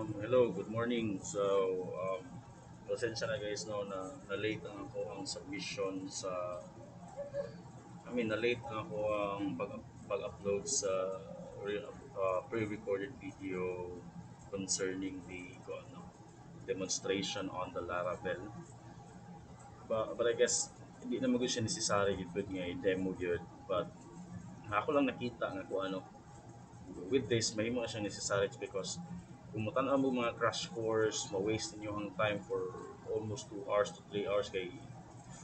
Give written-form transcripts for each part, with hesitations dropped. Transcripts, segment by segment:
Hello, good morning. Pasensya na guys no na late ang ako ang submission sa na late ang ako ang pag-upload sa pre-recorded video concerning the demonstration on the Laravel. But I guess hindi naman ko siya necessary gid nga i-demo yun. But ako lang nakita nga kung ano with this may mga siya necessary because kung mo mga crash course, ma-waste ninyo ang time for almost 2 hours to 3 hours kay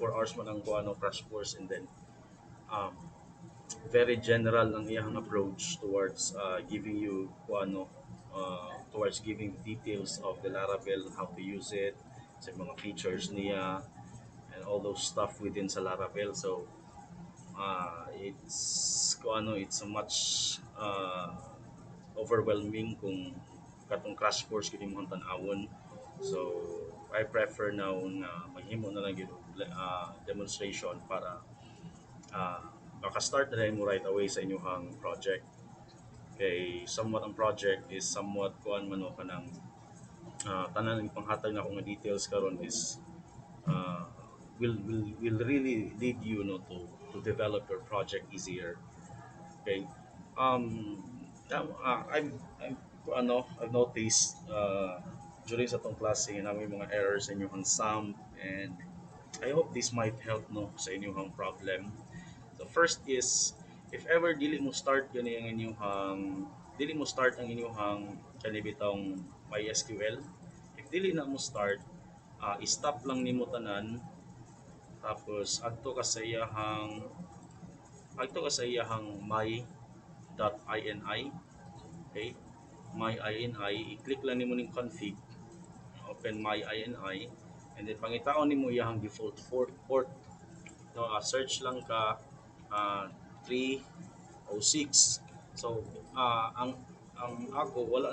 4 hours man ang kuano crash course, and then um, very general ang iyang approach towards giving you kuano towards giving details of the Laravel, how to use it, sa mga features niya and all those stuff within sa Laravel. So it's a much overwhelming kung katong crash course kini mo tan-awon. So I prefer now na maghimo na lang gyud demonstration para uh, maka-start na lang mo right away sa inyong project. Kay somewhat ang project is somewhat kuan man o kanang tanan ng panghatag na akong details karon is uh, will really lead you no to develop your project easier. Okay. Um, I've noticed during sa tong klase na may mga errors sa inyong sum, and I hope this might help no sa inyong problem. So first is if ever dili mo start ang inyong kanibitang MySQL. If dili na mo start, i-stop lang nimo tanan tapos adto ka sa iyahang my.ini. Okay? My.ini, i-click lang nimo ning config, open my.ini, and then pangitaon nimo iyahang default port. No, search lang ka 306. So ang ako wala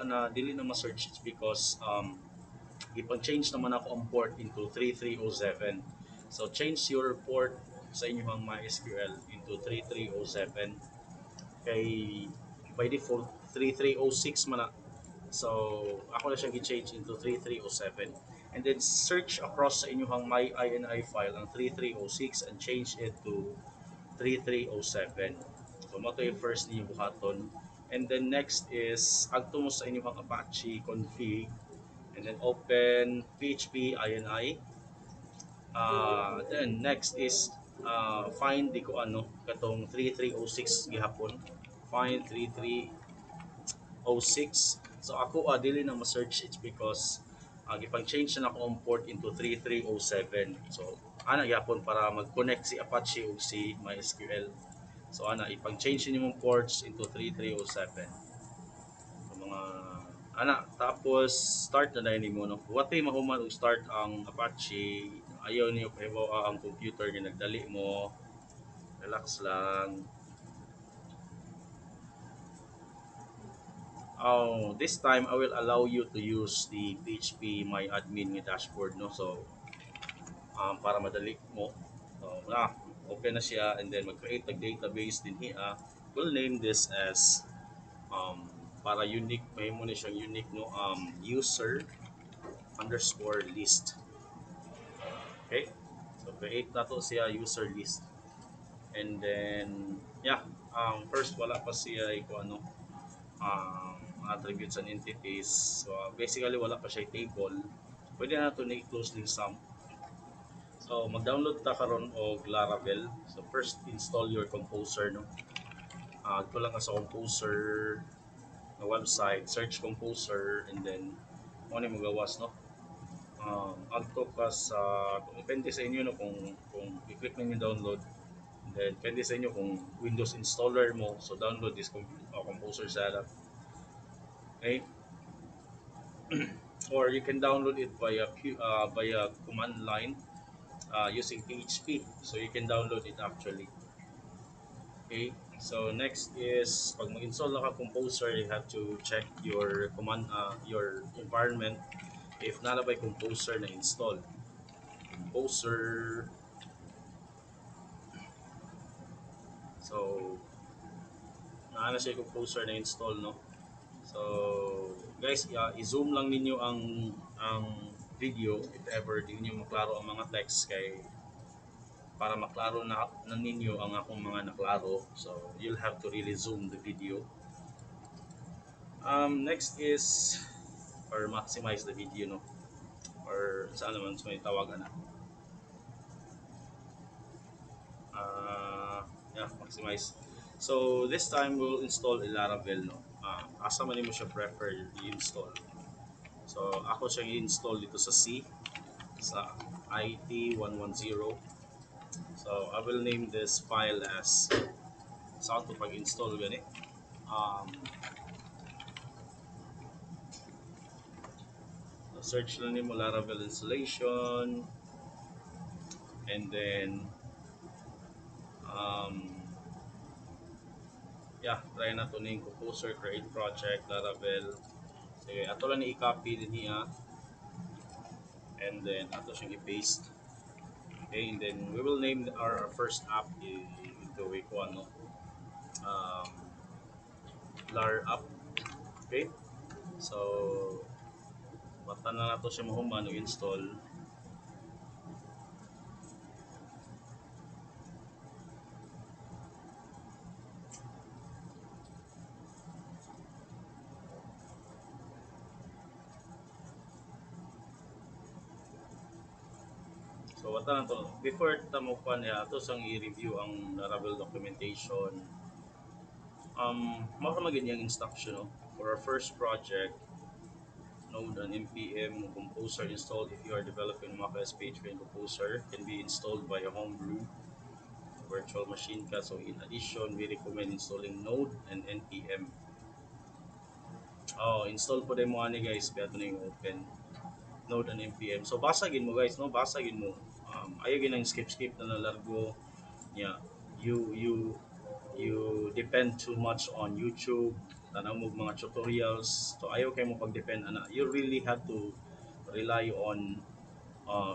na dili na ma-search because ipag-change naman ako ang port into 3307. So change your port sa inyong MySQL into 3307. Kay by default 3306 man na. So ako na siyang i-change into 3307, and then search across sa inyong my.ini file ang 3306 and change it to 3307. So mo yung first niyo buhaton, and then next is agto mo sa inyong Apache config, and then open php ini. Then next is find di ko ano katong 3306 gihapon, find 3306. So ako dili na ma-search it because gipang-change na ako ang port into 3307. So ana gyapon para mag-connect si Apache ug si MySQL. So ana ipang-change niyo mong ports into 3307. So mga ana tapos start na dai nimo no. Watay mahuman og start ang Apache, ayaw niyo pahibaw ang computer nga nagdali mo. Relax lang. This time I will allow you to use the PHP my admin nga dashboard no. So para madali mo. So open na siya, and then mag-create ng database din hiya. We'll name this as para unique, may mo na siyang unique no user underscore list. Okay? So create na to siya user list. And then yeah, first wala pa siya kung ano attributes and entities. So basically wala pa siya table. Pwede na ito na i-close din sum. So mag-download ta karon og Laravel. So first install your composer no. Ito lang ka sa composer na website, search composer, and then mo ni magawas no. Agto ka sa kung depende sa inyo no kung i-click ninyo download. Then depende sa inyo kung Windows installer mo, so download this composer setup. Okay? Or you can download it via command line using PHP. So you can download it actually. Okay. So next is pag mag-install na ka composer, you have to check your your environment if nala by composer na install. Composer. So naana siya composer na install no. So guys, i-zoom lang ninyo ang video if ever di niyo maklaro ang mga text kay para maklaro na ninyo ang akong mga naklaro. So you'll have to really zoom the video. Next is or maximize the video, no? Or saan naman so may tawagan na. Uh, yeah, maximize. So this time we'll install a Laravel, no? Asa man mo siya prefer i-install. So ako siya i-install dito sa C sa IT110. So I will name this file as sa to pag-install gani. Um, so search lang nimo Laravel installation and then um, yeah, try na to ning composer create project Laravel. So ato lang ni i-copy din niya and then ato siyang i-paste. Okay, and then we will name our first app into a ano, um, lar app. Okay, so basta na nato siya mahuman install. So wata na to. Before ta mo pa niya, ato sang i-review ang Laravel documentation. Mao magin yung instruction, no? For our first project, node an npm composer installed if you are developing macOS PHP and composer can be installed by a homebrew virtual machine ka. So in addition, we recommend installing node and npm. Oh, install po din mo ani guys, kaya ito na yung open node and npm. So basagin mo guys, no? Basagin mo. Ayaw ginang skip na nalargo. Yeah, you depend too much on YouTube, tanaw mo mga tutorials. So ayaw kayo mo pag-depend ana. You really have to rely on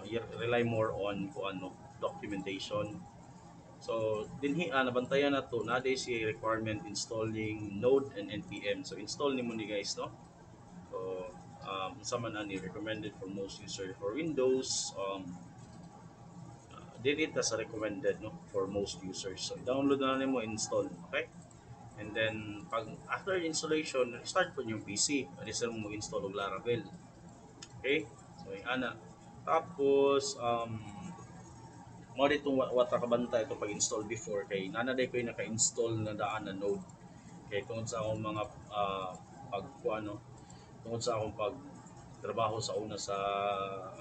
you rely more on kung ano documentation. So dinhi nabantayan na to na si requirement installing node and npm. So install nimo ni guys, no? So sa man ani recommended for most users for Windows delete as recommended, no, for most users. So download na nimo install, okay? And then pag after installation, start po yung PC. Reserve mo install og Laravel. Okay? So yung ana. Tapos mo dito wata kabanta ito pag install before kay nanaday ko yung naka-install na daan na node. Kay tungod sa akong mga pagkuano, tungod sa akong pag trabaho sa una sa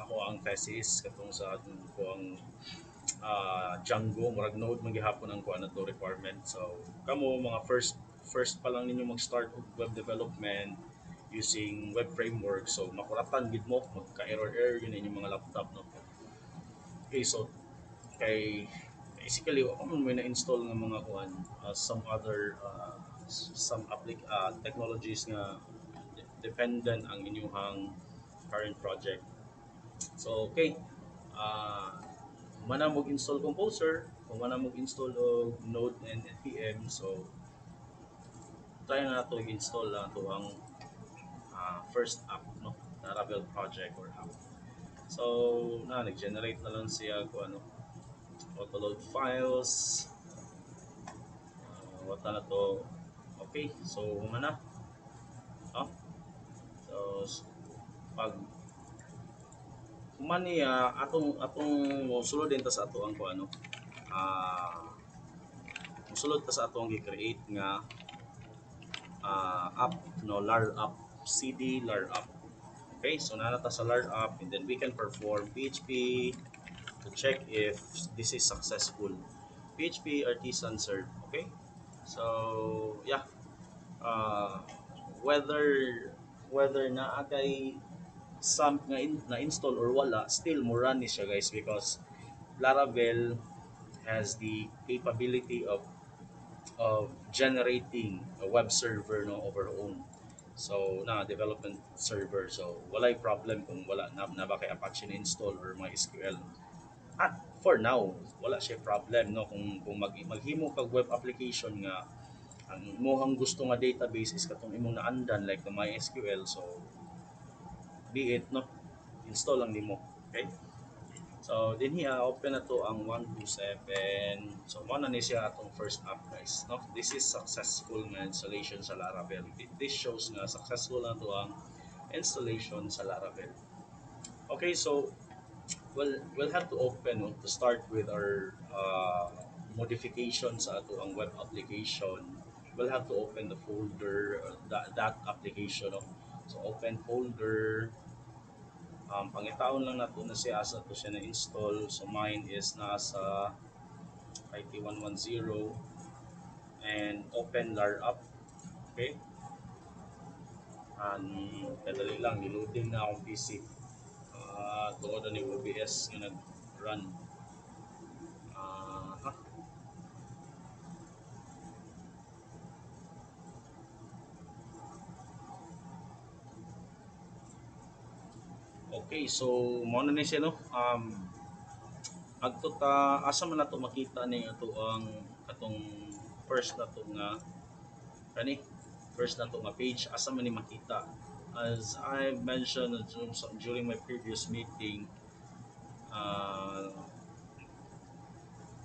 ako ang thesis katong sa ko ang Django murag node magihapon ang kuan to requirement. So kamo mga first pa lang ninyo mag-start og web development using web framework, so makuratan gid mo magka error yun inyong mga laptop, no. Okay, so kay basically ako man may na-install nga mga kuan some other some technologies nga dependent ang inyong current project. So okay, uh, mana mo install composer kung mana mo install og node and npm. So try na to install na to ang first app, no, Laravel project or app. So nag-generate na lang siya kung ano auto load files. Wata na to. Okay, so mana no? So pag human niya atong sulod din ta sa ato ang kung ano musulod ta sa ato ang gi-create nga app, no, lar app, cd lar app. Okay, so nanata sa lar app and then we can perform php to check if this is successful. PHP artisan serve. Okay, so yeah, uh, whether na kay some na install or wala, still mo run ni siya guys because Laravel has the capability of generating a web server, no, of our own. So na development server, so walay problem kung wala na ba kay Apache na install or MySQL. At for now wala siya problem, no, kung maghimo kag web application nga Ang mohang gusto nga database is katong imong naandan like the MySQL, so be it no, install lang nimo. Okay? So din hiya open na to ang 127. So mo na ni siya atong first app guys, no. This is successful nga installation sa Laravel. This shows nga successful na to ang installation sa Laravel. Okay, so we'll have to open no, to start with our modification sa ato ang web application. We'll have to open the folder that application no. So open folder. Pangitaon lang nato na siya asa to siya na-install. So mine is nasa IT110 and open Larup. Okay? Kadali lang, niloading na akong PC. Tungod na ni OBS nga nag-run. Ha? Okay, so mo na ni siya no. Adto ta asa man nato makita ni ato ang katong first nato nga kani first nato nga page asa man ni makita. As I mentioned during my previous meeting, uh,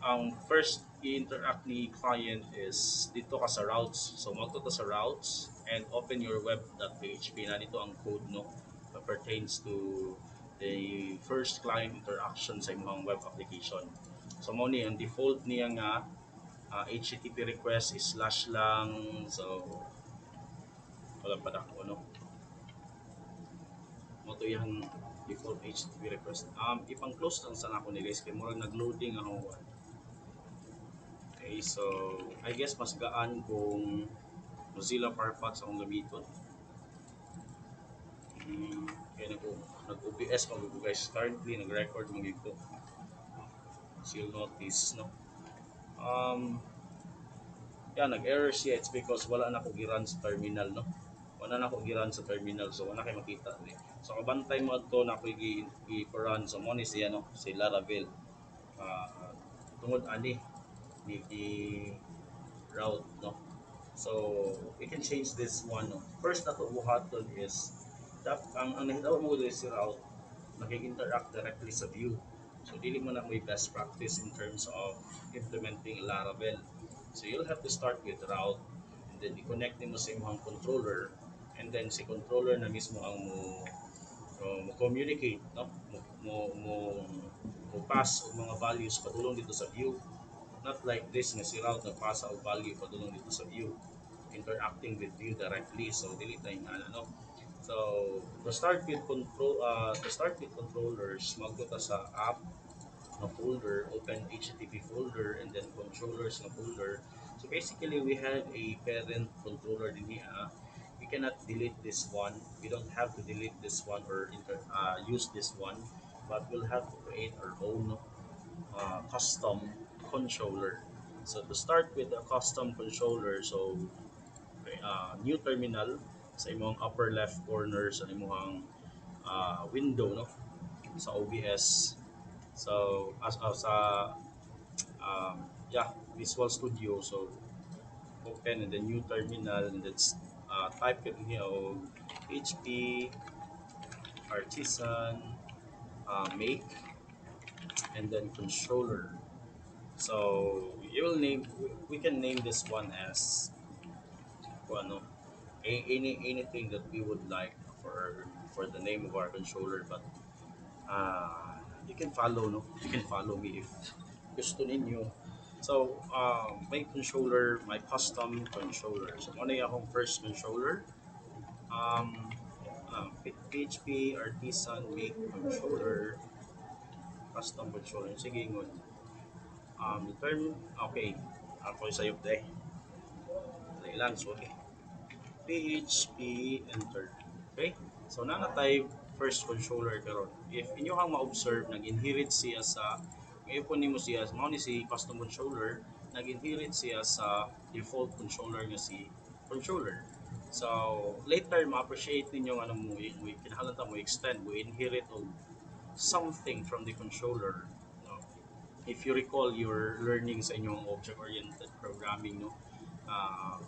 ang first i-interact ni client is dito ka sa routes. So magto ta sa routes and open your web.php na dito ang code no that pertains to the first client interaction sa imong web application. So mo ni ang default niya nga HTTP request is slash lang. So wala pa dako no. Mo to yung default HTTP request. Ipang close lang sa nako ni guys kay murag nag-loading ako. Okay, so I guess mas gaan kung Mozilla Firefox akong gamiton. Kaya nag-OBS mag guys currently nag-record magig ko. So you'll notice no. Um, nag-error siya. It's because wala na ko giran sa terminal no. Wala na ko giran sa terminal so wala kay makita ni. So kabantay mo adto na ko i-run so mo ni siya no, si Laravel. Tungod ani ni route no. So we can change this one no. First na to buhaton is ang nahitaw mo dito si route nag-interact directly sa view. So dili mo na may best practice in terms of implementing Laravel. So you'll have to start with route and then i-connect mo sa imong controller and then si controller na mismo ang mo communicate no mo pass og mga values padulong dito sa view. Not like this nga si route nagpasa og value padulong dito sa view interacting with view directly so dili tayo ano. So to start with controllers magto ta sa app na folder, open HTTP folder and then controllers na folder. So basically we have a parent controller din here. We cannot delete this one. We don't have to delete this one or use this one, but we'll have to create our own custom controller. So to start with a custom controller, so new terminal sa imong upper left corner sa imong window no sa OBS. So as Visual Studio, so open and then new terminal and then type it in here HP artisan make and then controller. So you will name we can name this one as ano, anything that we would like for the name of our controller, but you can follow no you can follow me if gusto ninyo. So my controller, my custom controller, so ano yung akong first controller, um, PHP artisan make controller custom controller sige ngon the term okay ako sa iyo day lang sorry PHP enter. Okay? So nanatay first controller karon. If inyo hang ma-observe nag-inherit siya sa ngayon nimo siya mao ni si custom controller nag-inherit siya sa default controller nga si controller. So later ma-appreciate ninyo nga mo kinahanglan ta mo extend mo inherit og something from the controller. No? If you recall your learning sa inyong object oriented programming no uh,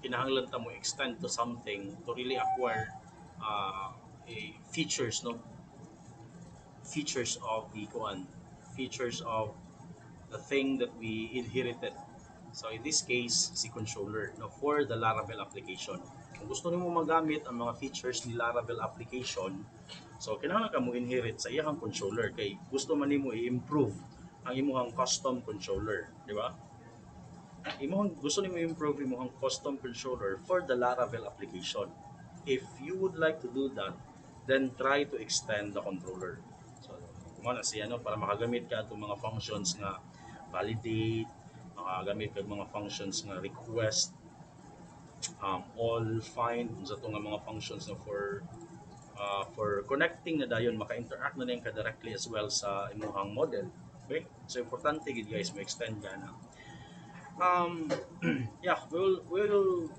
kinahanglan ta mo extend to something to really acquire uh, features, no, features of the kuan, features of the thing that we inherited. So in this case, si controller, no, for the Laravel application. Kung gusto nimo magamit ang mga features ni Laravel application, so kinahanglan ka mo inherit sa iyang controller kay gusto man nimo i-improve ang imong custom controller, di ba? Imong gusto nimo improve imong custom controller for the Laravel application. If you would like to do that, then try to extend the controller. So, mo na siya, no, para makagamit ka atong mga functions nga validate, makagamit ka mga functions nga request, all find sa itong mga functions na for connecting na dayon maka-interact na din ka directly as well sa imong model. Okay? So importante gid guys mo extend ka na. Um, yeah, we'll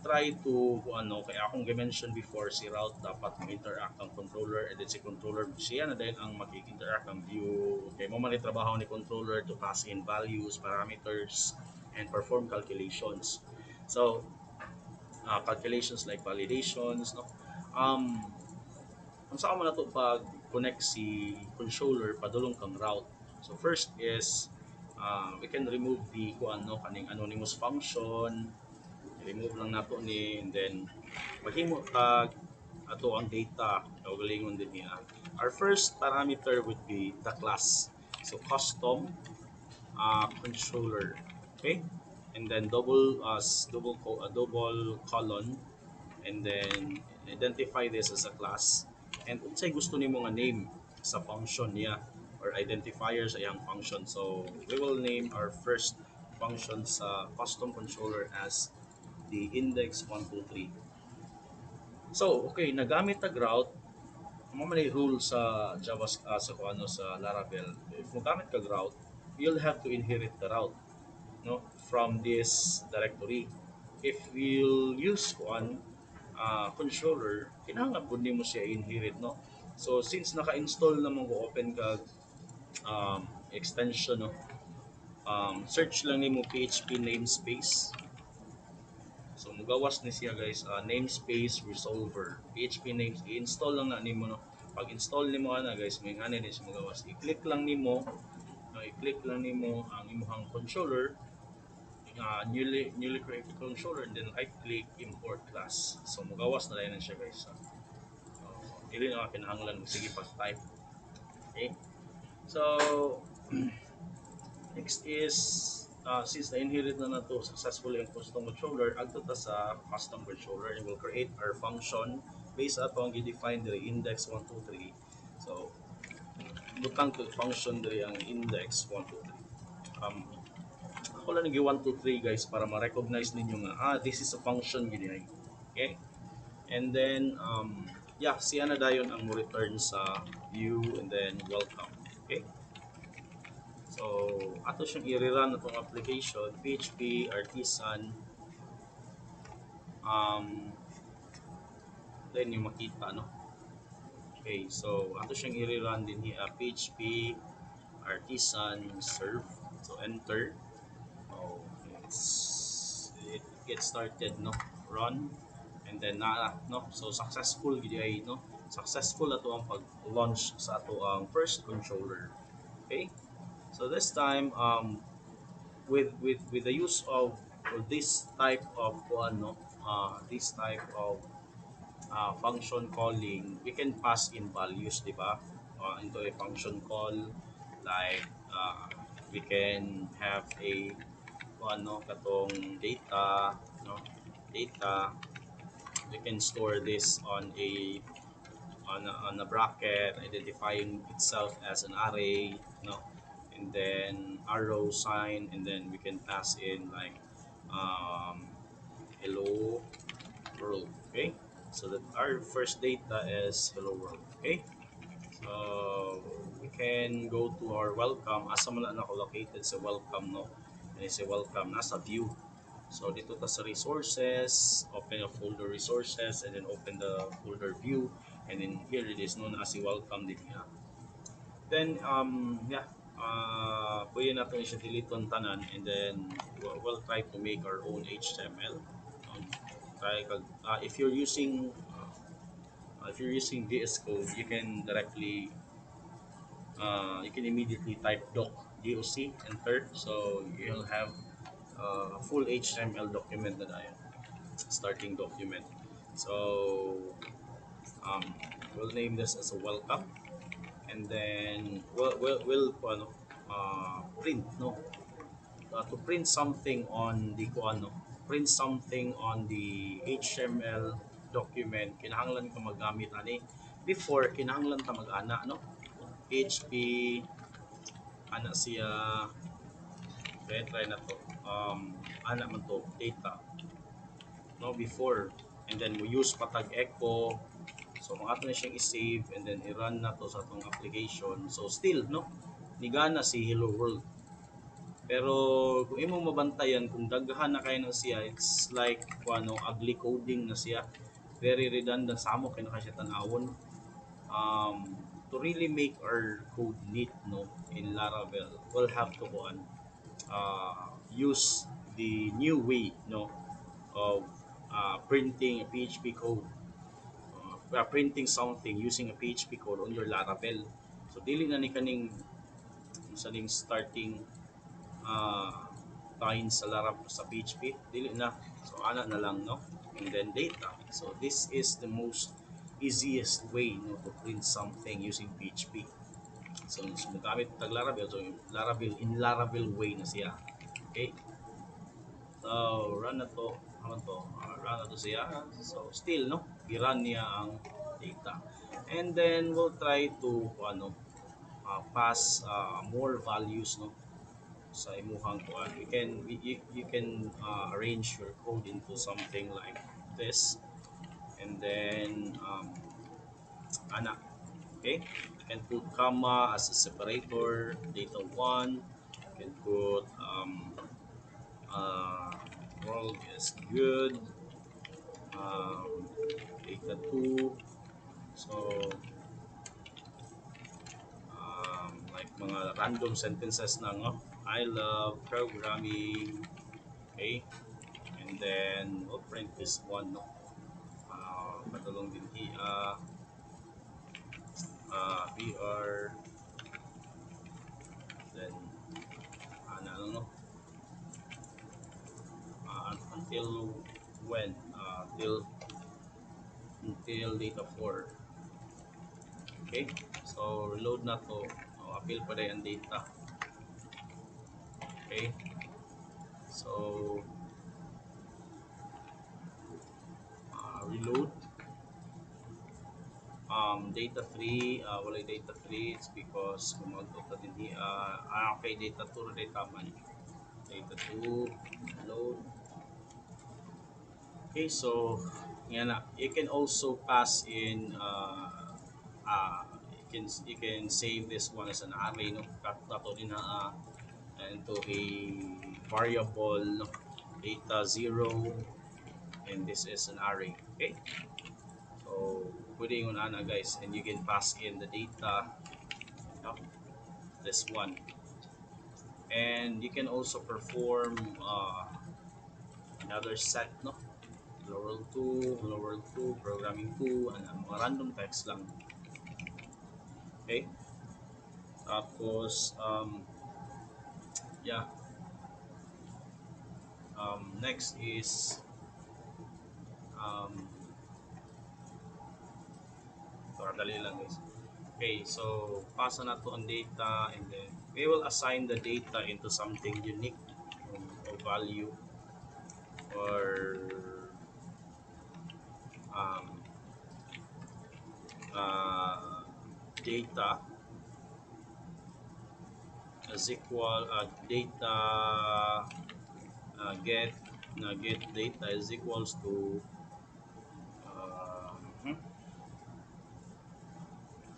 try to kung ano kaya akong gi-mention before si route dapat mag-interact ang controller and then si controller siya na din ang mag-interact ang view. Okay, mo man trabaho ni controller to pass in values, parameters, and perform calculations. So calculations like validations, no, um ang saan mo na to pag connect si controller padulong kang route. So first is we can remove the kung ano kaning anonymous function, remove lang nato ni, and then maghimo tag ato ang data kaugalingon din niya. Our first parameter would be the class, so custom controller. Okay, and then double colon, and then identify this as a class, and unsay gusto nimo nga name sa function niya or identifier sa iyang function. So we will name our first function sa custom controller as the index 123. So okay, nagamit tag route mo man rule sa Java sa kung ano sa Laravel. If mo gamit kag route, you'll have to inherit the route, no, from this directory. If we'll use one controller, kinahanglan pud nimo siya inherit, no. So since naka-install na mo open kag extension, no, search lang nimo PHP namespace. So mugawas ni siya guys, namespace resolver. PHP names i-install lang na nimo, no. Pag install nimo ana guys, may ngani din siya mugawas. I-click lang nimo, no, i-click lang nimo ang imong controller, newly created controller, and then right click import class. So mugawas na lang siya guys. So dili na kinahanglan mo sige pag type. Okay? So next is since na-inherit na nato successfully ang custom controller, agto ta sa custom controller and we'll create our function based upon gi-define the index 123. So butang to function diri ang index 123. Ako lang nag 123 guys para ma-recognize ninyo nga this is a function gini. Okay? And then yeah, siya na dayon ang mo return sa view and then welcome. Okay? So, ato siyang i-rerun itong application, PHP artisan, um, then yung makita, no? Okay, so ato siyang i-rerun din hi PHP artisan serve. So, enter. Oh, it gets started, no? Run. And then no? So, successful gid ay, no? Successful ato ang pag-launch sa ato ang first controller. Okay? So, this time, with the use of this type of ano this type of function calling, we can pass in values, di ba, into a function call, like we can have a ano katong data, no, data. We can store this on a bracket identifying itself as an array, no, and then arrow sign, and then we can pass in like um, hello world. Okay, so that our first data is hello world. Okay, so we can go to our welcome asa man na located sa welcome, no, and it's a welcome nasa view. So dito ta sa resources, open a folder resources, and then open the folder view, and then here it is known as a welcome din. Then yeah, Pwede natin siya deleton tanan, and then we'll try to make our own HTML. Try if you're using VS Code, you can immediately type doc enter, so you'll have a full HTML document na tayo, starting document. So um, we'll name this as a welcome, and then print, no, to print something on the print something on the HTML document. Kinahanglan ka magamit ani, before kinahanglan ta mag-ana, no, PHP ana siya. Okay, try na to. Ana man to data, no, before, and then we use patag echo. So kung ato na siyang i-save and then i-run na to sa atong application, so still, no, nigana si hello world. Pero kung imo mabantayan, kung daghan na kayo na siya, it's like ugly coding na siya, very redundant, samo kay naka siya tanawon. To really make our code neat, no, in Laravel, we'll have to use the new way, no, of printing a PHP code, printing something using a PHP code on your Laravel. So dili na ni kaning saning starting uh, line sa Laravel sa PHP, dili na. So ana na lang, no, and then data. So this is the most easiest way, no, to print something using PHP. So gamit tag Laravel, so Laravel in Laravel way na siya. Okay, so run na to, run na to siya. So still, no, i-run niya ang data, and then we'll try to pass more values, no, sa imuhang kuan. You can arrange your code into something like this, and then ana, okay, you can put comma as a separator, data 1. You can put uh, world is good, um, data 2. So like mga random sentences na, no, I love programming. Okay, and then we'll print this one, no, padulong din BR, then ano, no, until when, until data 4. Okay, so reload na to, appeal pa rin ang data. Okay, so reload data 3, wala data 3, it's because kumagot na din okay, data 2 data man, data 2 load. Okay, so yan na. You can also pass in you can save this one as an array, no, dato din na into a variable, no, data 0, and this is an array. Okay, so pwede yung ana, guys, and you can pass in the data, no, this one, and you can also perform another set, no, hello world 2, programming 2, and mga random text lang. Okay, tapos yeah, next is um, dali lang, guys. Okay, so pasa na to ang data, and then we will assign the data into something unique, or value, or um, uh, data is equal data get get data is equals to uh,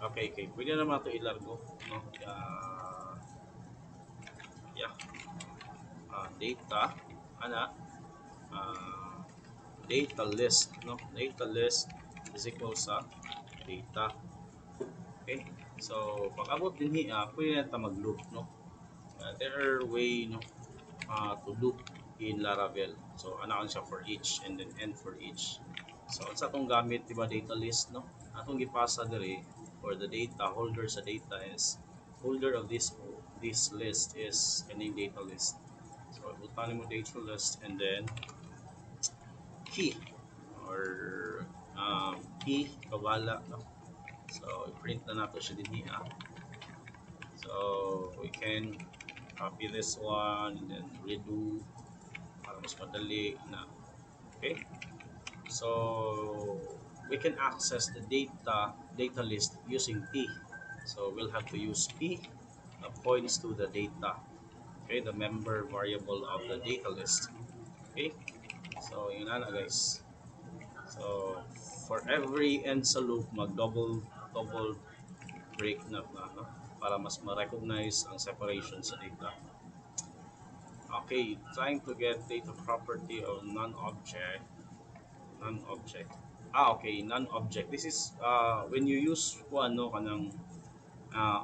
okay, pwede naman ito ilargo, no, yeah, data ana, uh, data list, no, data list is equal sa data. Okay, So pag abot din hiya, pwede na ta mag-loop, no? There are way, no, to loop in Laravel. So ana siya for each and then end for each. So sa atong gamit, diba, data list, no? Atong gipasa dire for the data holder sa data is holder of this list is kaning data list. So ibutan mo data list and then key or key kabala, no? So i-print na nato siya din hiya. So we can copy this one and then redo para mas madali na. Okay? So we can access the data list using P. So we'll have to use P that points to the data. Okay, the member variable of the data list. Okay, so yun na guys. So for every end sa loop, mag double break na, no? Para mas ma-recognize ang separation sa data. Okay, trying to get data property of non-object. Okay, non-object. This is when you use ano kanang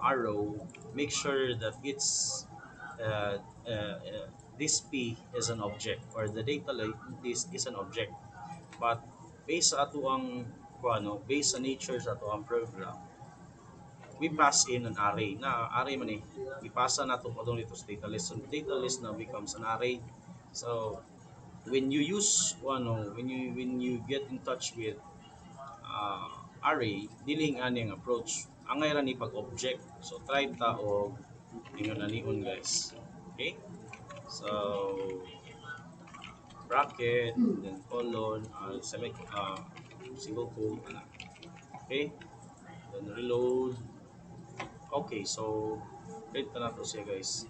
arrow, make sure that it's uh, uh, uh, this P is an object or the data like this is an object. But based sa ato ang based sa nature sa ato ang program, we pass in an array. Na array man eh. Ipasa na ito padong dito sa data list. So the data list now becomes an array. So when you use when you get in touch with array, dealing aning approach. Angay ra ni pag object. So try ta og ingon anion guys. Okay? So bracket, then colon, single quote, okay? Then reload. Okay, so print na to siya guys.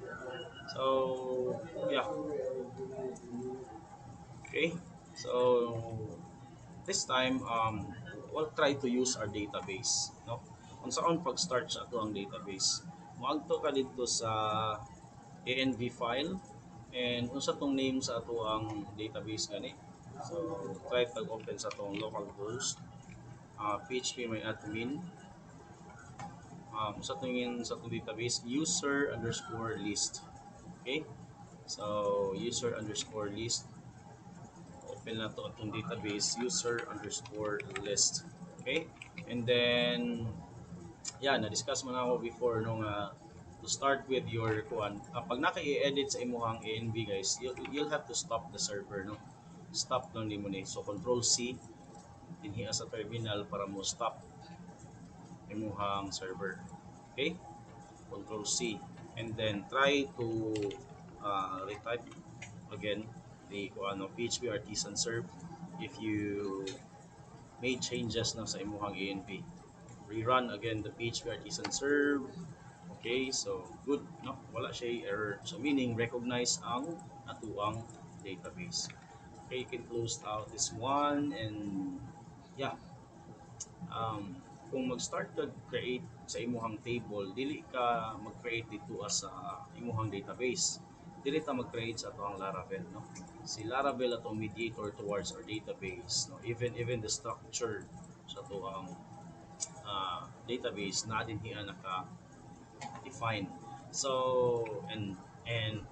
So yeah, okay. So this time, we'll try to use our database, no? Kung saan pag-start sa ato ang database, moadto ka dito sa ANV file and unsa tong name sa ato ang database gani. So try tag-open sa atong localhost, PHP my admin, unsa tong yun sa atong database user underscore list. Okay, so user underscore list, open na to atong database user underscore list. Okay, and then yeah, na-discuss mo na ako before nung to start with your kuan. Pag naka-i-edit sa imuhang ANV guys, you'll have to stop the server, no? Stop lang nimo ni. So control C dinhi sa terminal para mo stop imuhang server. Okay? Control C and then try to retype again the PHP artisan serve if you made changes na sa imuhang ANV. Rerun again the PHP artisan serve. Okay, so good, no? Wala siya error. So meaning recognize ang atuang database. Okay, you can close out this one and yeah. Kung mag-start ka create sa imuhang table, dili ka mag-create dito as sa imuhang database. Dili ta mag-create sa atuang Laravel, no? Si Laravel atong mediator towards our database, no? Even the structure sa atuang database na din hiya naka define. So and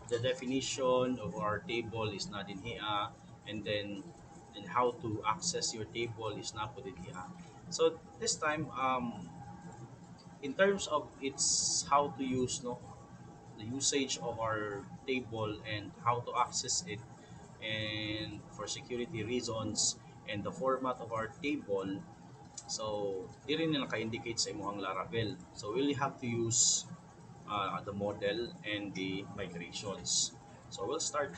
the definition of our table is not in here, and then and how to access your table is not put in here. So this time, in terms of its how to use, no, the usage of our table and how to access it, and for security reasons and the format of our table. So, di rin na naka-indicate sa imuhang Laravel. So, we'll have to use the model and the migrations. So we'll start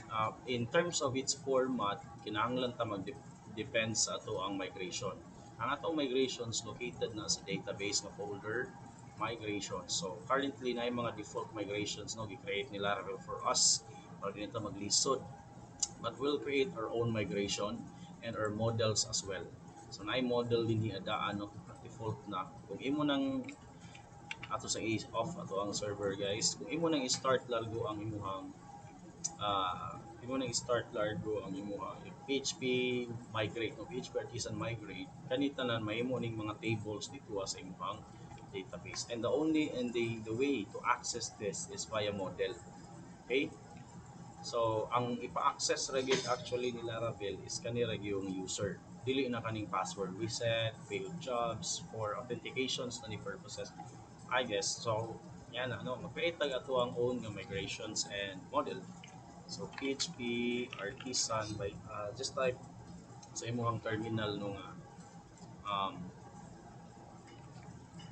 in terms of its format, kinahanglan ta mag-depend sa ato ang migration. Ang atong migrations located na sa database na folder migrations. So currently na yung mga default migrations no gi-create ni Laravel for us para ganito maglisod. But we'll create our own migration and our models as well. So na model din ni adaan no default na. Kung imo nang ato sa off ato ang server guys, kung imo nang i-start largo ang imuhang imo nang i-start largo ang imuhang PHP migrate no PHP artisan migrate kanita na mahimo ning mga tables dito sa imuhang database. And the way to access this is via model. Okay? So, ang ipa-access ragid actually ni Laravel is kani rag yung user. Dili na kaning password reset, failed jobs, for authentications na ni purposes. I guess. So, yan na, no? Mag-create tag ato ang own nga migrations and model. So, PHP, artisan, by, just type sa imuhang terminal nung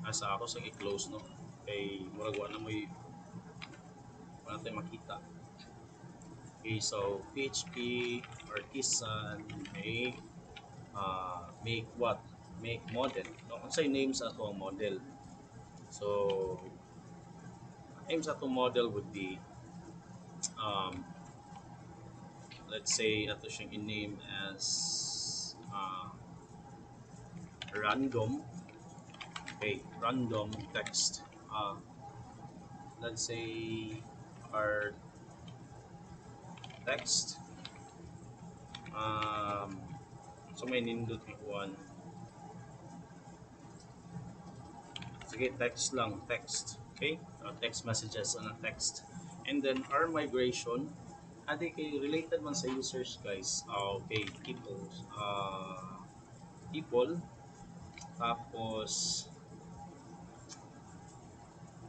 asa ako sa i-close, no? Kay murag wa na mo'y wala tayo makita. Okay, so PHP, artisan, make what? Make model. No, kung say names ato ang model. So, names ato model would be, um, let's say, ato siyang in-name as random. Okay, random text. Let's say our text. Um, so may nindot ni Juan. Sige, text lang, text. Okay? Text messages on a text. And then our migration, adi kay related man sa users guys. Okay, people, tapos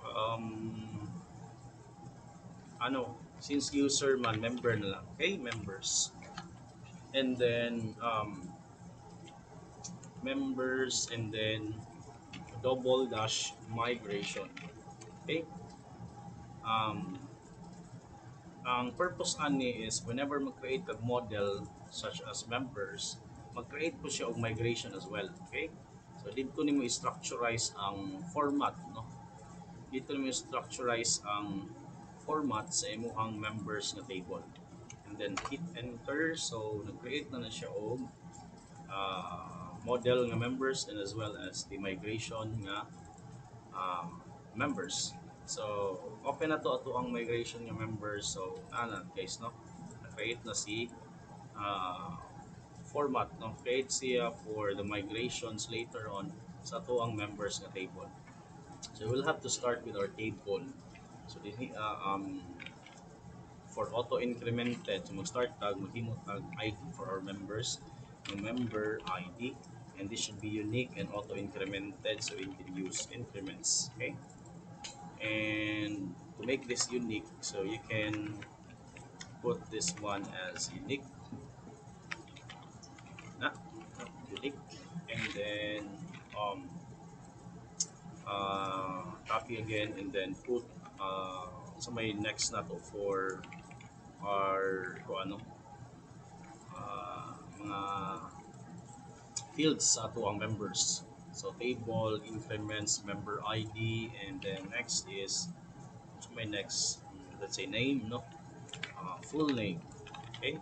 um since user man member na lang. Okay, members. And then members and then double dash migration. Okay? Um, ang purpose ani is whenever mag-create a model such as members, mag-create po siya og migration as well. Okay? So dito nimo i-structurize ang format, no? Dito nimo i-structurize ang format sa imuhang members nga table. And then hit enter, so nag-create na siya og model nga members and as well as the migration nga members. So, open na to ato ang migration nga members. So, guys, no? Na-create na si uh, format, no? Create siya for the migrations later on sa ato ang members nga table. So, we'll have to start with our table. So, for auto-incremented, so mag-start tag, maghimo tag ID for our members, yung member ID, and this should be unique and auto-incremented so we can use increments. Okay? And to make this unique, so you can put this one as unique, na, unique, and then copy again, and then put sa may next na to for our kung ano mga fields sa ato ang members. So table, increments, member ID, and then next is so my next let's say name, no, full name. Okay,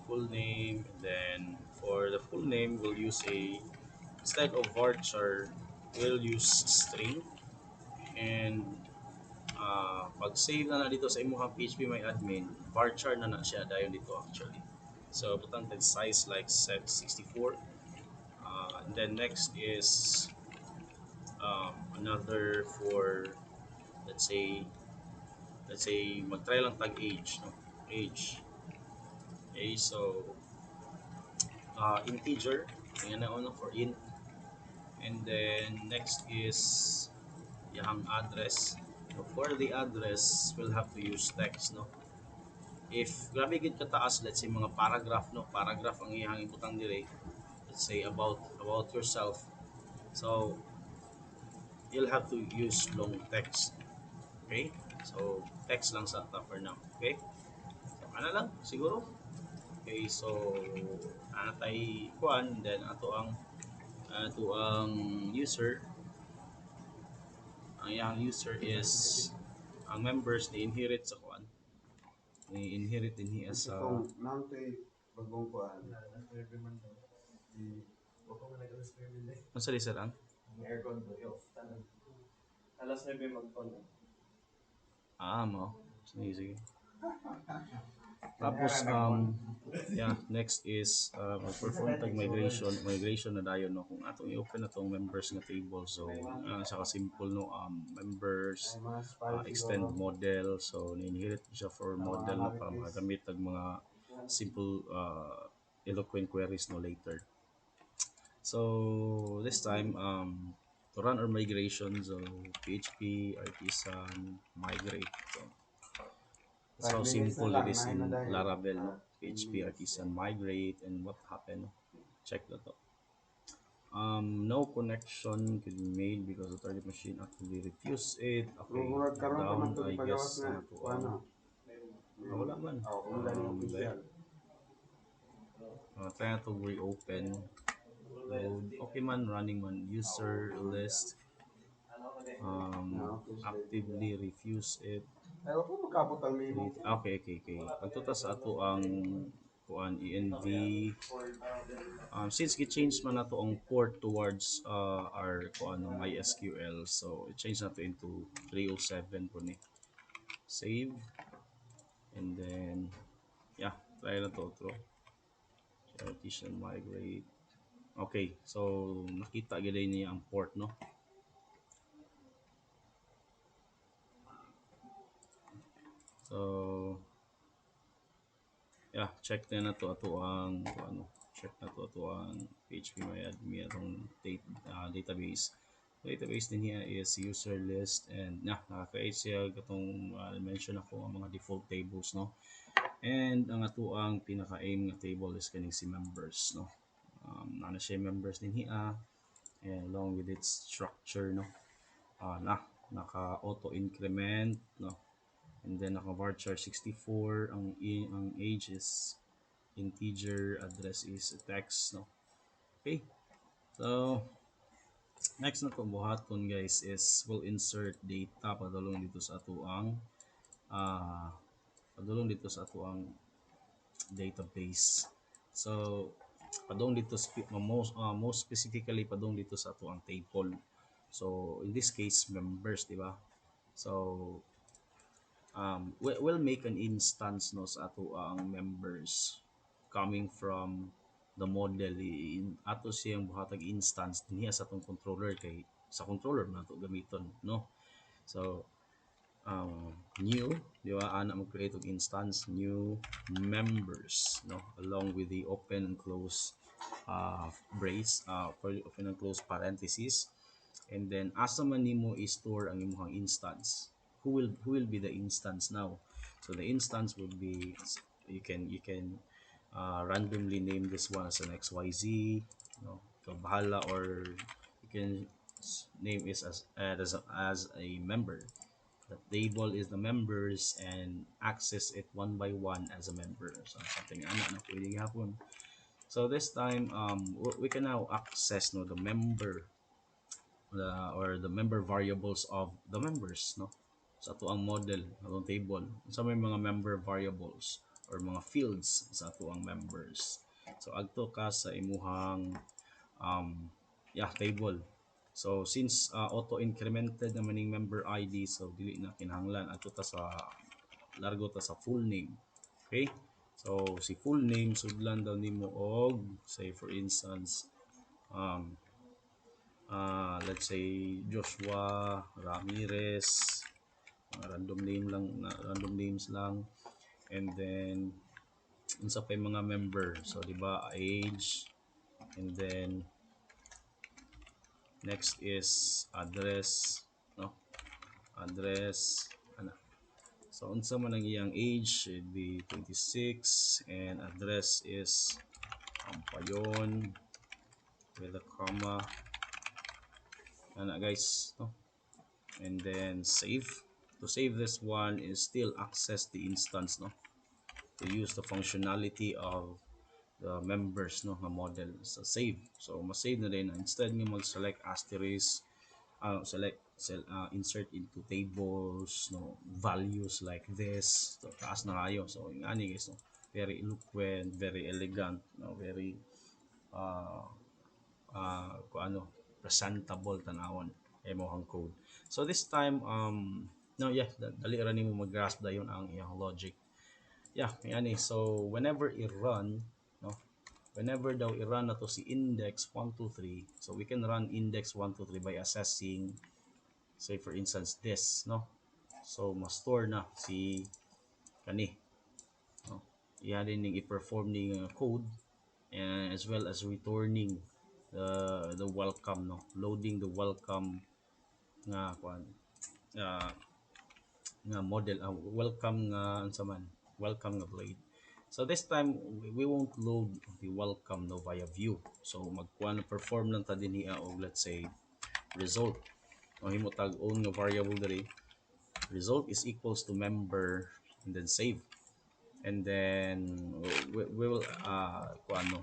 full name. And then for the full name, we'll use a instead of varchar, we'll use string. And pag save na dito sa imuhang PHP my admin, varchar na siya dayon dito actually. So butang tag size like set 64. And then next is another for let's say magtry lang tag age, no, age. Okay, so integer, yan na ano for int. And then next is yung address. So for the address, we'll have to use text, no. If grabe gid ka taas, let's say mga paragraph, no, paragraph ang iyang ibutang dire, let's say about yourself. So you'll have to use long text. Okay? So text lang sa for now. Okay? So ano lang siguro. Okay, so ana tay kuan, then ato ang user, ang iyang user is ang members ni inherit sa kuan, ni inherit din niya sa bagong kuan. Ano sa sir ang? Aircon to yo. Alas 9 mag-on. Mo. Sige, sige. Tapos yeah, next is perform tag migration na dayon no kung atong i-open na tong members nga table. So siya ka simple no, members, extend model, so ni-inherit siya for model no para makagamit tag mga simple eloquent queries no later. So this time to run our migration, so PHP artisan migrate. So that's how simple it is in Laravel, no? PHP artisan migrate, and what happened? No? Check that out. No connection could be made because the target machine actively refused it. Okay, down I guess to wala man. Try to reopen. Load. Okay man, running man. User list. Actively refuse it. Okay, okay, okay. Pagtutas ato ang kuan env, since gi-change man nato ang port towards our kuan no MySQL, so i-change nato into 307 po ni. Save, and then yeah, try na to through. Partition migrate. Okay, so nakita gid niya ang port no. So yeah, check na to ato ang ano, check na to ato ang PHP may admin atong database. Database din niya is user list, and naka-create siya katong mention ako ang mga default tables no. And ang ato ang pinaka-aim nga table is kaning si members no. Ano siya members din hiya, and along with its structure no. Naka auto increment no. And then naka varchar 64, ang age is integer, address is text no. Okay, so next na to buhaton guys is we'll insert data padulong dito sa ato ang uh, padulong dito sa ato ang database. So padung dito most specifically padung dito sa ato ang table. So in this case members, di ba? So we'll make an instance no sa ato ang members coming from the model in ato siyang buhatag instance dinhi sa atong controller, kay sa controller na to gamiton no. So new, di ba, ana mo create og instance new members no, along with the open and close brace, open and close parentheses. And then asa man nimo i-store ang imong instance, who will be the instance now. So the instance would be, you can randomly name this one as an xyz, no, ikaw bahala, or you can name it as a member. The table is the members and access it one by one as a member, so something ana na pwede gihapon. So this time we can now access no the member, or the member variables of the members no, sa ato ang model atong table. So may mga member variables or mga fields sa ato ang members. So adto ka sa imuhang table. So since auto incremented naman ning member ID, so dili na kinahanglan adto ta sa largo ta sa full name. Okay, so si full name sudlan daw nimo og, say for instance, um, let's say Joshua Ramirez, mga random name lang, random names lang. And then unsa pa yung mga member, so di ba age, and then next is address no, address ana. So unsa man ang iyang age, should be 26, and address is Payon with a comma ana guys no. And then save. To save this one is still access the instance no, to use the functionality of the members no nga model. So save, so ma-save na din, instead nga mag-select asterisk, insert into tables no, values like this, so taas na kayo. So yung ani guys no, very eloquent, very elegant no, very ano, presentable tanawon imong code. So this time no, yeah, dali ra nimo mag-grasp dayon ang iyang logic. Yeah, yani so whenever i-run, no, whenever daw i-run na to si index 123, so we can run index 123 by assessing, say for instance this, no. So ma-store na si kani, no. Iya din ning i-perform ning code, and as well as returning the welcome, no, loading the welcome nga kuan, uh, nga model, welcome nga unsa man, welcome nga blade. So this time we won't load the welcome, no, via view. So magkuan perform lang ta dinhi og let's say result, o himo tag own nga variable diri, result is equals to member, and then save, and then we will kuan, no,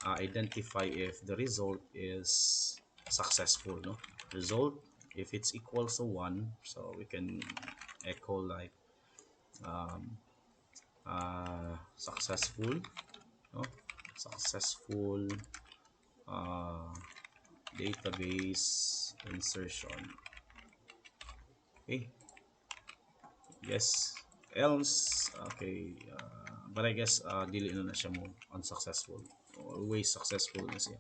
identify if the result is successful, no, result if it's equals to 1, so we can echo like um, successful, no, successful uh, database insertion. Okay, yes, else okay, but I guess dili na siya mo unsuccessful, always successful na siya.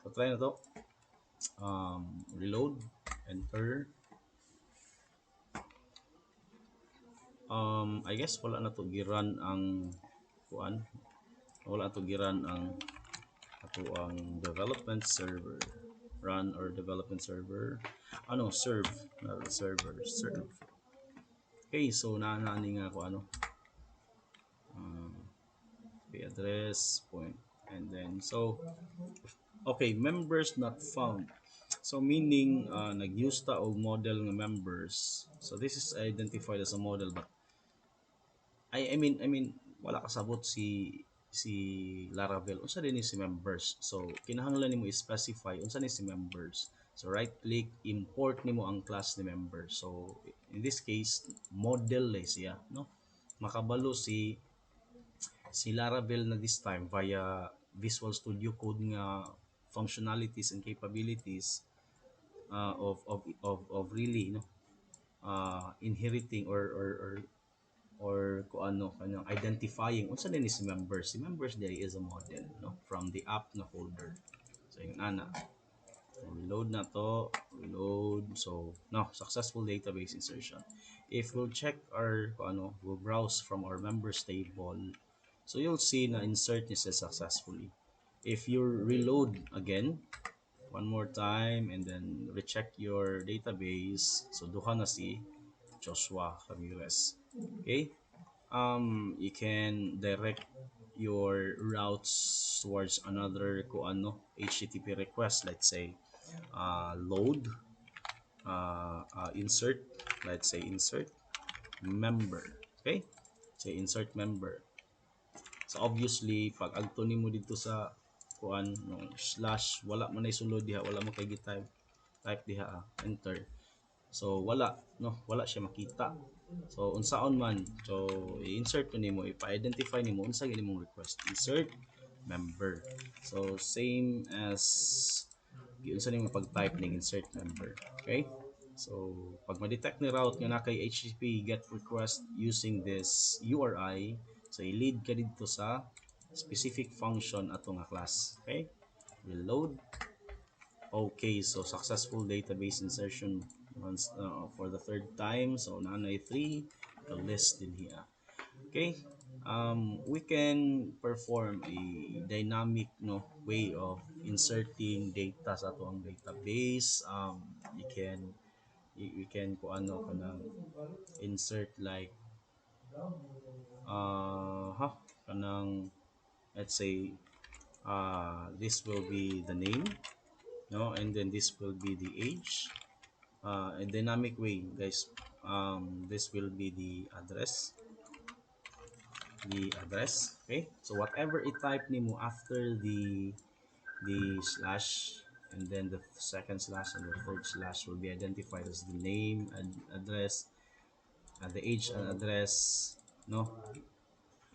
So try na to, reload, enter. I guess wala na to giran ang kuan, wala to giran ang ato ang development server, run or development server, ano, serve, not server, serve. Okay, so naani nga ako ano, okay, address point, and then so okay, members not found, so meaning nag-use ta og model nga members, so this is identified as a model, but I mean wala kasabot si Laravel unsa din ni si members, so kinahanglan nimo i-specify unsa ni si members, so right click, import nimo ang class ni members, so in this case model lay siya, no, makabalo si Laravel na this time via Visual Studio Code nga functionalities and capabilities, of really, no, inheriting or kung ano kanyang identifying unsa din ni si members, si members there is a model, no, from the app na folder, so yun ana, reload na to, reload, so no, successful database insertion. If we'll check our kung ano, we'll browse from our members table, so you'll see na insert niya siya successfully. If you reload again one more time and then recheck your database, so duha na si Joshua Ramirez. Okay, you can direct your routes towards another kung ano HTTP request, let's say load, insert, let's say insert member. Okay, say insert member, so obviously pag agto nimo dito sa kuan no slash, wala man ay sulod diha, wala mo kay type, type diha, enter, so wala, no, wala siya makita, so unsaon man, so i-insert to nimo, ipa-identify nimo unsa gyud imong request, insert member, so same as unsa nimo pag-type ning insert member. Okay, so pag ma-detect ni route nga na kay HTTP get request using this URI, so i-lead ka dito sa specific function ato nga class. Okay, reload. Okay, so successful database insertion once, for the third time. So nanay 3, the list din here. Okay, we can perform a dynamic, no, way of inserting data sa ato ang database. You can kung ano kanang insert like kanang, let's say this will be the name, no, and then this will be the age, a dynamic way guys, this will be the address. Okay, so whatever i-type nimo after the slash, and then the second slash and the third slash will be identified as the name and address, the age and address, no,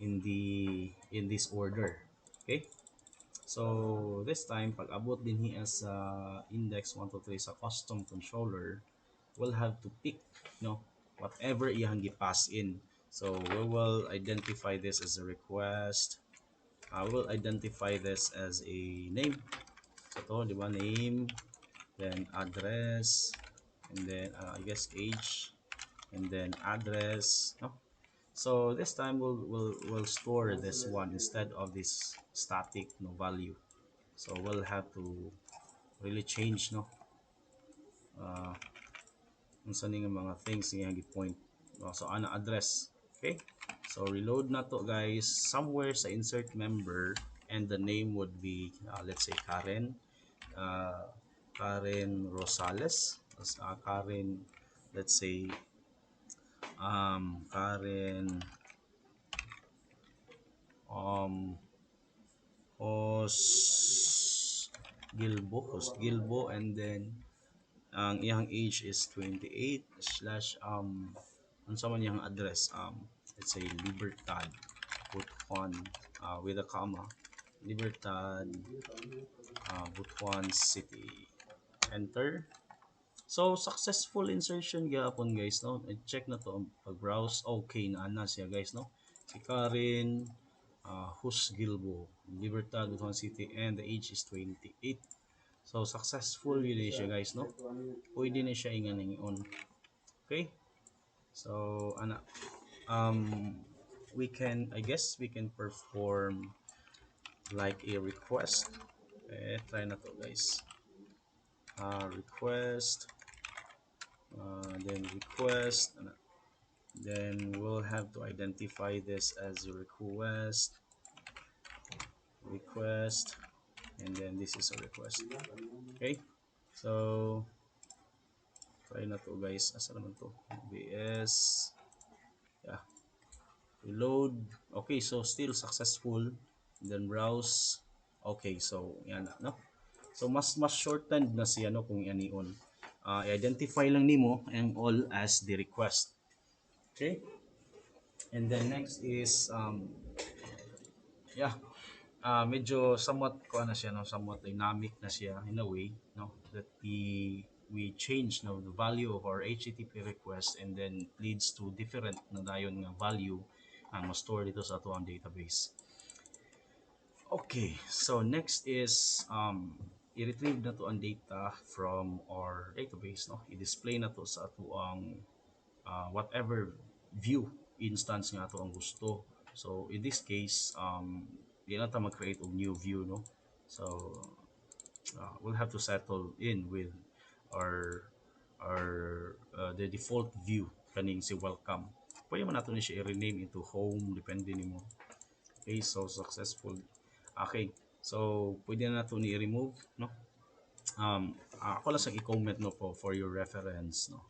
in this order. Okay, so this time pag abot din hiya sa index 123 sa custom controller, we'll have to pick, no, whatever iyang gi-pass in. So we will identify this as a request. I will identify this as a name. So to, di ba, name, then address, and then I guess age, and then address. No? So this time we'll store this one instead of this static no value. So we'll have to really change no uh, unsa ni nga mga things nga gi-point. So ana address. Okay? So reload na to guys somewhere sa insert member, and the name would be let's say Karen, uh, Karen Rosales, Karen, let's say Karen um Hos Gilbo, and then ang iyang age is 28 slash unsa man iyang address, let's say Libertad, Butuan, with a comma, Libertad, Butuan City, enter. So successful insertion gyapon guys no. Check na to pag browse, okay na ana siya guys no. Si Karen Husgilbo, Libertad, Butuan City, and the age is 28. So successful yun siya guys no. Pwede na siya inganing on. Okay? So ana we can, I guess we can perform like a request. Try na to guys. Request, then request, then we'll have to identify this as a request, and then this is a request. Okay, so try na to guys. Asa naman to? BS, yeah, reload. Okay, so still successful. Then browse. Okay, so yan na, no? So mas shortened na siya no kung anion. I-identify lang nimo and all as the request. Okay? And then next is yeah, medyo somewhat ko na siya no, somewhat dynamic na siya in a way no that we change no the value of our HTTP request, and then leads to different na dayon nga value ang ma-store dito sa ato ang database. Okay, so next is i-retrieve na to ang data from our database no, i-display na to sa ato ang whatever view instance nga ato ang gusto. So in this case di na ta mag-create og new view no. So we'll have to settle in with our the default view kaning si welcome. Pwede man nato ni siya i-rename into home depende nimo. Okay, so successful. Okay, so pwede na nato ni i-remove no. Ako lang sa i-comment no for your reference no.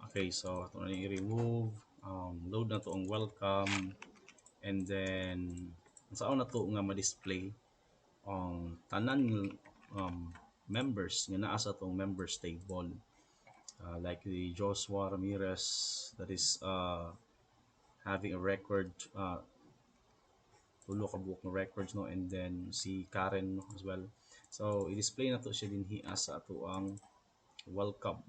Okay, so ito na i-remove, load na to ang welcome, and then saan na to nga ma-display ang tanan members nga naa sa tong members table, like the Joshua Ramirez that is having a record, tulo ka buok na records no, and then si Karen no, as well. So i-display na to siya dinhi as sa ato ang welcome,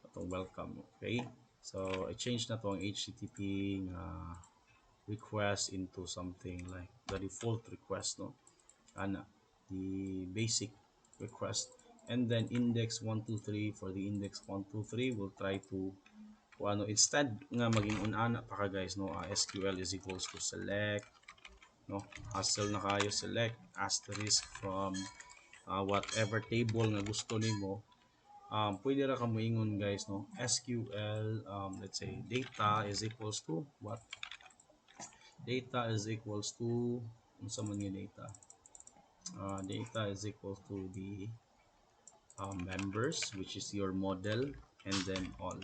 atong welcome. Okay, so I change na to ang HTTP request into something like the default request no, ana the basic request, and then index 123. For the index 123 we'll try to ano, instead nga maging unana pa ka guys no, SQL is equals to select no, hassle na kayo, select asterisk from whatever table nga gusto nimo. Pwede ra ka moingon guys no, SQL, let's say data is equals to what, data is equals to unsa man yung data, data is equals to the members, which is your model, and then all.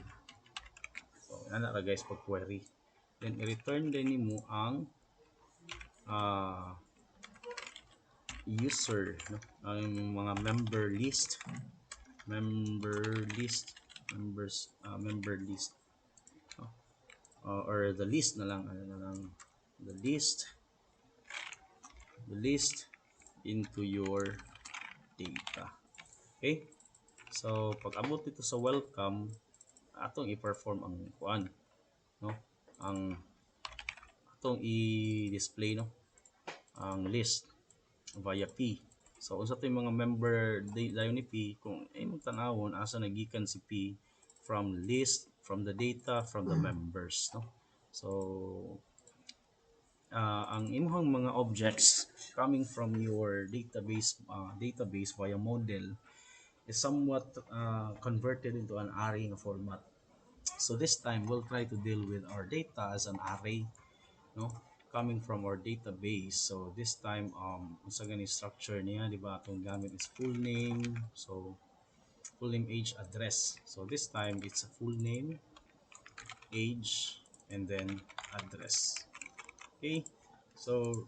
So ana ra guys pag query, then i-return din nimo ang user no, ang mga member list, members, member list no? Or the list na lang, ano na lang, the list into your data. Okay, so pag abot dito sa welcome atong i-perform ang kuan no, ang atong i-display no ang list via P. So unsa tay mga member dayon ni P kung imong tan-awon asa nagikan si P from list, from the data, from the members no. So ang imong mga objects coming from your database via model is somewhat converted into an array format. So this time we'll try to deal with our data as an array, no, coming from our database. So this time unsa gani structure niya, di ba? Atong gamit is full name. So full name, age, address. So this time it's a full name, age, and then address. Okay? So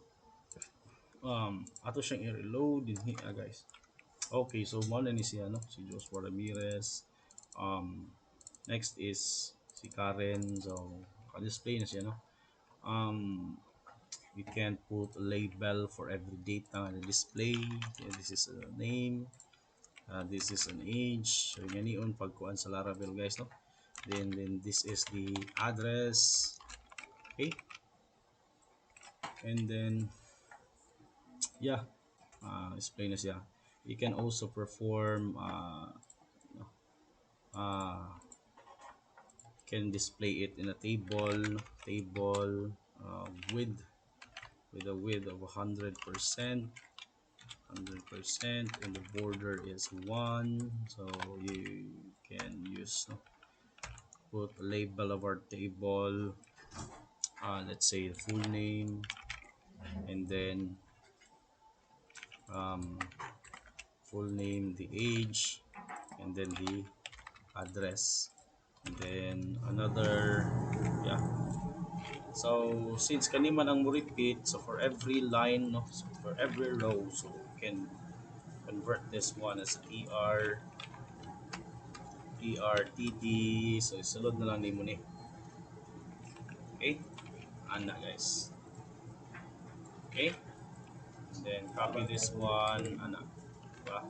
ato siyang i-reload din hiya guys. Okay, so mo na ni siya no, si Joshua Ramirez. Next is si Karen. So ka-display na siya no. Um, we can put a label for every data on the display. Okay, this is a name. This is an age. So yun pagkuan sa Laravel guys no. Then this is the address. Okay. And then yeah, display na siya. You can also perform uh, can display it in a table width with a width of 100%, and the border is 1. So you can use put a label of our table, let's say the full name, and then um, full name, the age, and then the address, and then another, yeah. So since kaniman ang mo repeat, so for every line no, so for every row, so we can convert this one as trtd. So isulod na lang nimo ni. Okay, ana guys. Okay, and then copy this one, ana, diba?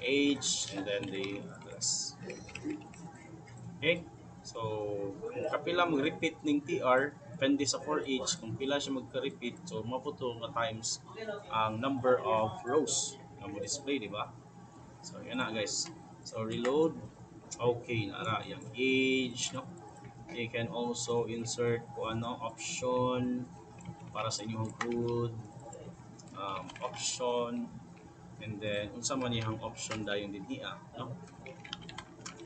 Age, and then the address. Okay, so kung kapila mag-repeat ning tr depende sa for each kung pila siya magka-repeat, so maputo nga times ang number of rows na mo display, di ba? So yan na guys. So reload. Okay, nara yung age no. You can also insert kung ano option para sa inyong code, option, and then unsa man yang option dayon din hiya no,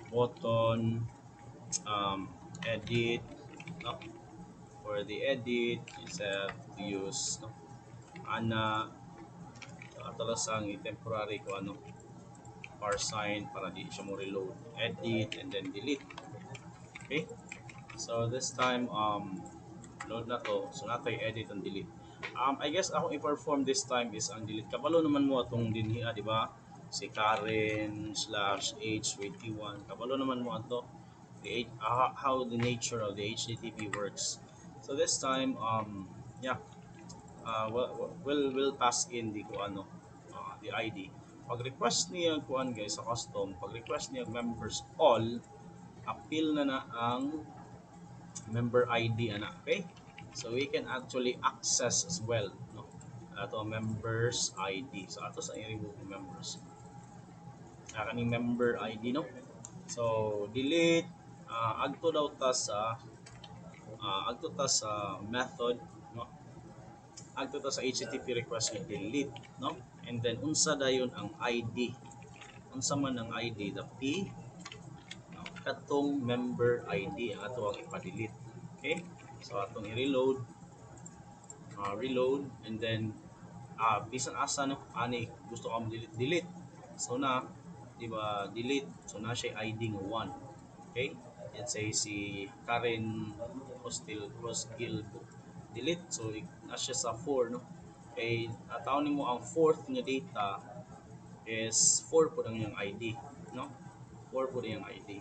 button, edit no. For the edit is to use no, ana atalasang temporary ko ano sign para di siya mo reload, edit, and then delete. Okay, so this time load na to, so natay edit and delete. I guess ako i-perform this time is ang delete. Kabalo naman mo atong dinhi di ba? Si Karen slash H21. Kabalo naman mo ato the how the nature of the HTTP works. So this time yeah, we'll pass in the kuano the ID. Pag request niya kuan guys sa custom, pag request niya members all, appeal na ang member ID ana, okay? So we can actually access as well no ato members ID. So ato sa i-remove members kaning member ID no. So delete, agto daw ta sa method no, agto ta sa HTTP request ni delete no, and then unsa dayon ang ID, unsa man ang ID, the P no, katong member ID ang ato ang ipa-delete. Okay, so atong i-reload, reload, and then bisan asa no ani gusto ka delete, so na di ba delete, so na siya ID nga 1. Okay, let's say si Karen Hostil delete, so na siya sa 4 no. Okay, ataw nimo ang fourth nga data is 4 po ang iyang ID no, 4 po ang ID.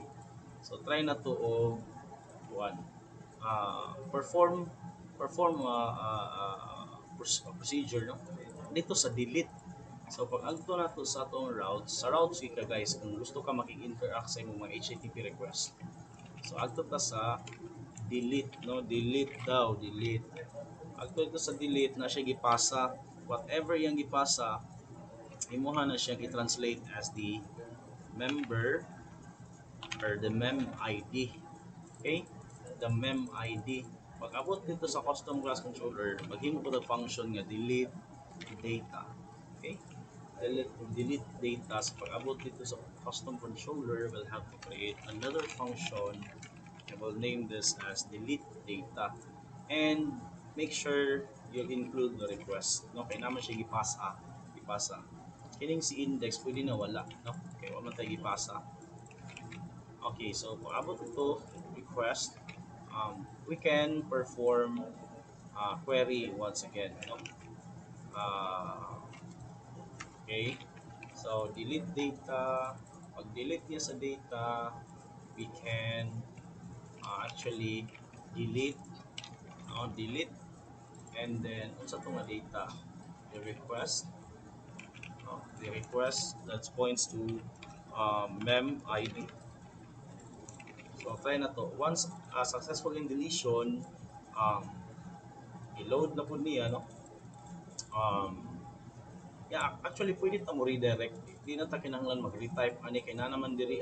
So try na to og 1, perform procedure no dito sa delete. So pag agto na to sa atong routes, sa routes ka guys, kung gusto ka maki-interact sa imong mga HTTP request, so agto ta sa delete, no? Delete daw, delete. Actually, ito sa delete na siya gipasa. Whatever yang gipasa, imuha na siya i-translate as the member or the mem ID. Okay? The mem ID. Pag abot dito sa custom class controller, maghimo ko ng function nga delete data. Okay? Delete data. So pag abot dito sa custom controller, we'll have to create another function and we'll name this as delete data. And make sure you include the request. No? Kaya naman siya ipasa. Ipasa. Kining si index, pwede na wala. No? Kaya wala man tayo ipasa. Okay, so kung abot ito, request, we can perform query once again. No? Uh, okay, so delete data. Pag delete niya sa data, we can actually delete, no? Delete, and then unsa to nga data? The request, no? The request that points to mem ID. So try na to. Once successful in deletion, um, i-load na po niya, no? Um, yeah, actually pwede ta mo redirect. Di na ta kinahanglan mag-retype ani kay na naman diri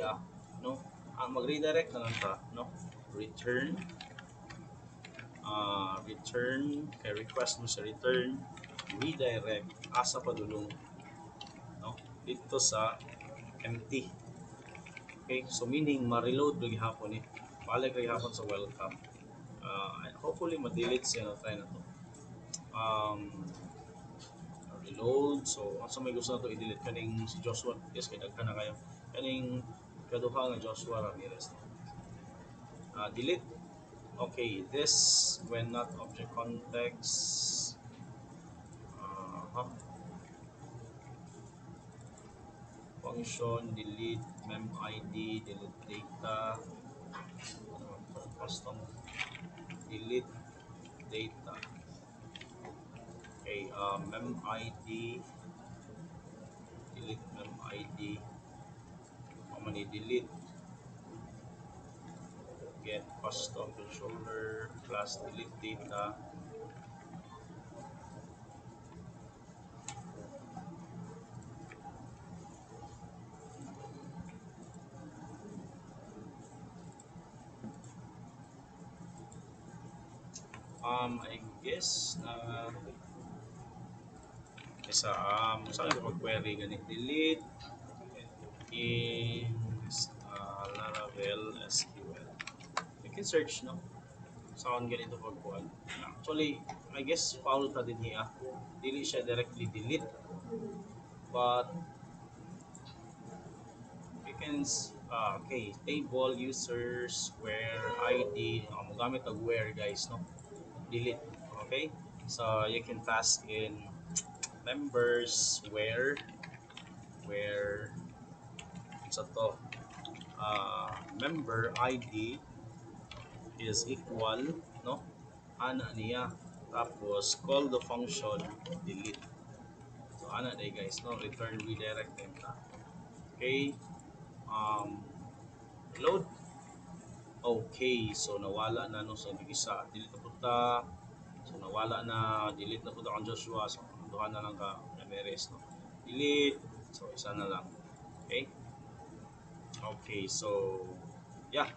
no? Mag-redirect na lang ta, no? Return, return kay request mo sa return, redirect asa pa dulong, no? Dito sa empty. Okay, so meaning ma-reload lagi hapon balik lagi hapon sa welcome. Hopefully ma-delete siya na try na to. Reload. So, asa may gusto na to i-delete kaning si Joshua. Yes, kay daghan na kayo. Kaning kaduha nga Joshua Ramirez. Delete. Okay, this when not object context. Uh, function delete mem id delete data custom delete data. Okay, mem id delete mem id. How many delete get custom controller class delete data. I guess isa saan ko mag-query ganit delete in Laravel SQL. You can search, no? Saan ganito pagkuhan. Actually, I guess foul ta din niya. Dili siya directly delete, but we can okay, table users where ID, magamit ang where guys, no? Delete. Okay? So you can pass in members where sa to member ID is equal, no? Ana niya. Tapos call the function delete. So ana day guys, no? Return redirect din ta. Okay. Um, load. Okay, so nawala na no sa isa. Delete na punta. So nawala na, delete na punta kang Joshua. So duha na lang ka Ramirez, no? Delete. So isa na lang. Okay? Okay, so yeah.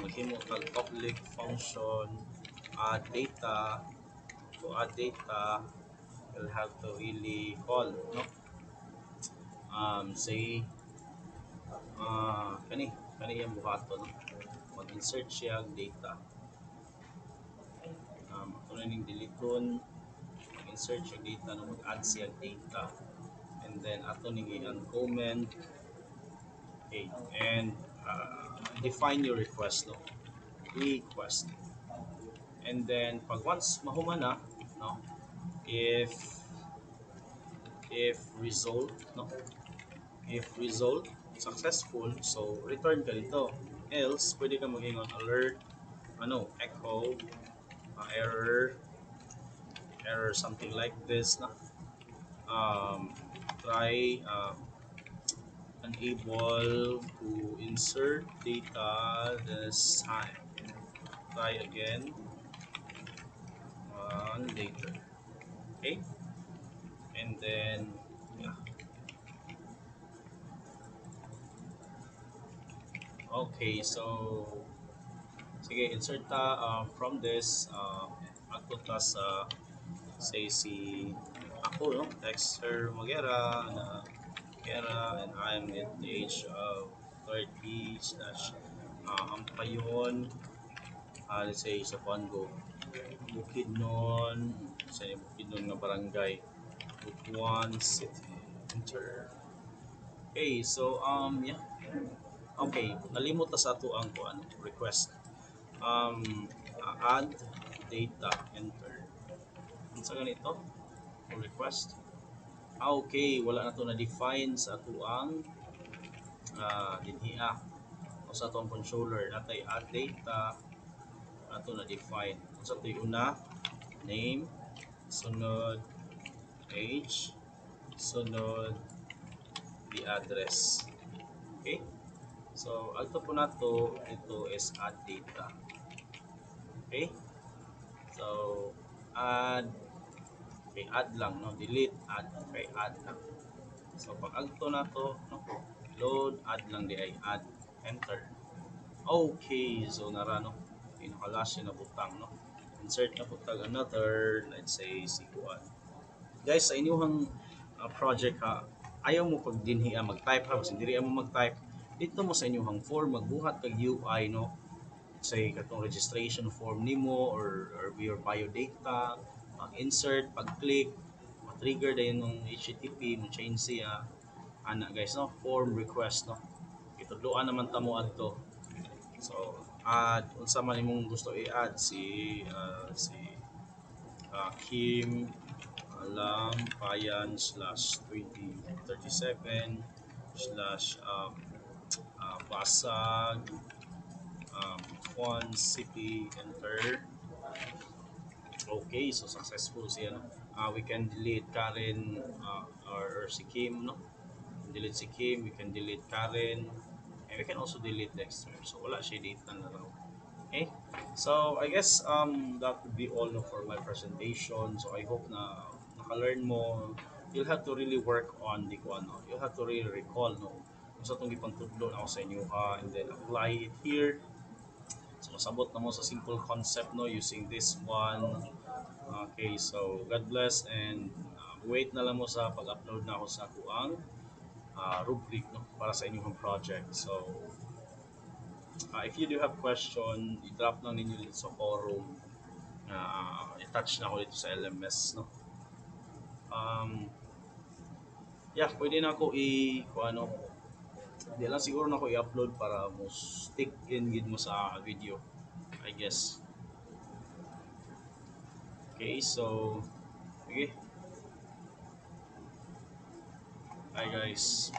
Maghimo kag public function add data. To add data, you'll have to really call, no? Say kani yung buhato, no? Mag-insert siya ang data. Kung ning deleton, mag-insert siya data, no? Mag-add siya data. And then ato ning i-uncomment. Okay, and define your request, no? Request. And then pag once mahuman na, no? If result, no? If result successful, so return ka dito. Else, pwede ka mag-ingon alert, echo, error, something like this na. Try unable to insert data this time. try again later. Okay, and then yeah. Okay, so sige, insert ta from this ato ta sa say si ako no, Dexter Magera na Magera, and I'm at the age of 30 slash Ampayon, let's say sa Congo Bukidnon, sa Bukidnon nga barangay, Butuan City, enter. Okay, so yeah. Okay, nalimot na sa ato ang kuan request. Add data, enter. Ano sa ganito? Request. Okay, wala na to na define sa ato ang dinhi o sa ato ang controller. Natay add data, ato na define. Sa ato yung una, name, sunod, age, sunod, the address. Okay? So, alto po na to, ito is add data. Okay? So, add, okay, add lang, no? Delete, add, okay, add lang. So, pag alto na to, no? Load, add lang di ay add, enter. Okay, so nara, no? Pinakalas yun na butang, no? Insert na butang another, let's say, si Juan. Guys, sa inyong project ha, ayaw mo pag dinhi mag-type ha, kasi diri mo mag-type, dito mo sa inyong form, magbuhat kag UI, no? Say katong registration form nimo or your biodata, pag-insert, pag-click, ma-trigger din yung HTTP, mo change siya, ana guys, no? Form request, no? Itudloan naman ta mo adto. So, add unsa man imong gusto i-add si Kim Alam Payan slash 2037 slash Pasag Juan City, enter. Okay, so successful siya, no? We can delete Karen or si Kim, no? Delete si Kim, we can delete Karen, and we can also delete Dexter. So wala siya data na raw. Okay, so I guess that would be all, no, for my presentation. So I hope na naka-learn mo. You'll have to really work on the ano. You'll have to really recall, no, kung sa itong ipantudlo na ako sa inyo ha, and then apply it here. So masabot na mo sa simple concept, no, using this one. Okay, so God bless, and wait na lang mo sa pag-upload na ako sa kuang rubric, no, para sa inyong project. So if you do have question, i-drop lang ninyo dito sa forum. I-touch na ako dito sa LMS, no. Yeah, pwede na ako kung ano, hindi lang siguro na ako i-upload para mo stick in gid mo sa video, I guess. Okay, so okay. Hi guys.